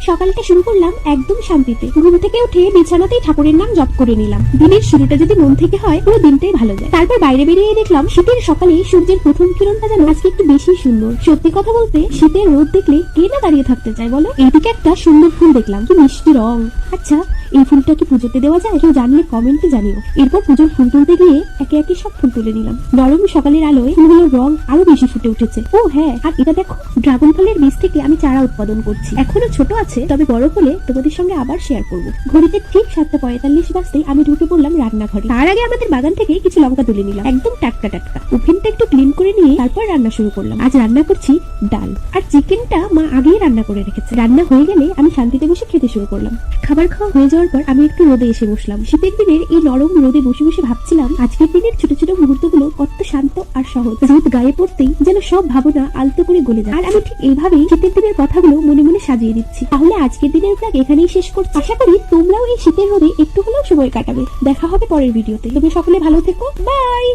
সকালটা শুরু করলাম একদম শান্তিতে। ঘুম থেকে উঠে বিছানাতেই ঠাকুরের নাম জপ করে নিলাম। দিনের শুরুটা যদি মন থেকে হয় পুরো দিনটাই ভালো যায়। তারপর বাইরে বেরিয়ে দেখলাম শীতের সকালে সূর্যের প্রথম কিরণটা যেন আজকে একটু বেশি সুন্দর। সত্যি কথা বলতে শীতের রোদ দেখলে কে না দাঁড়িয়ে থাকতে চায় বলো। এইদিকে একটা সুন্দর ফুল দেখলাম, কি মিষ্টি রং। আচ্ছা, এই ফুলটা কি পুজোতে দেওয়া যায়? কেউ জানলে কমেন্টে জানিও। এরপর পুজোর ফুল তুলতে গিয়ে একে একে সব ফুল তুলে নিলাম। নরম সকালের আলোয় ফুলগুলোর রং আরো বেশি ফুটে উঠেছে। ও হ্যাঁ, আর এটা দেখো, ড্রাগন ফলের বীজ থেকে আমি চারা উৎপাদন করছি। এখনো ছোট আছে, তবে বড় হলে তোমাদের সঙ্গে আবার শেয়ার করব। ঘড়িতে ঠিক 7:45 বাজতেই আমি ঢুকে পড়লাম রান্নাঘরে। তার আগে আমাদের বাগান থেকে কিছু লঙ্কা তুলে নিলাম, একদম টাটকা টাটকা। ওভেনটা একটু ক্লিন করে নিয়ে তারপর রান্না শুরু করলাম। আজ রান্না করছি ডাল আর চিকেনটা মা আগেই রান্না করে রেখেছে। রান্না হয়ে গেলে আমি শান্তিতে বসে খেতে শুরু করলাম। খাবার খাওয়া হয়ে যাওয়ার পর আমি একটু রোদে এসে বসলাম। শীতের দিনের এই নরম রোদে বসে বসে ভাবছিলাম আজকের দিনের ছোট ছোট মুহূর্তগুলো কত শান্ত আর সহজ। রোদ গায়ে পড়তেই যেন সব ভাবনা আলতো করে গলে যায়। আর আমি ঠিক এইভাবেই শীতের দিনের কথাগুলো মনে মনে সাজিয়ে দিচ্ছি। তাহলে আজকের দিনের ব্লগ এখানেই শেষ করছি। আশা করি তোমরাও এই শীতের রোদে একটু হলেও সময় কাটাবে। দেখা হবে পরের ভিডিওতে। তুমি সকলে ভালো থেকো, বাই।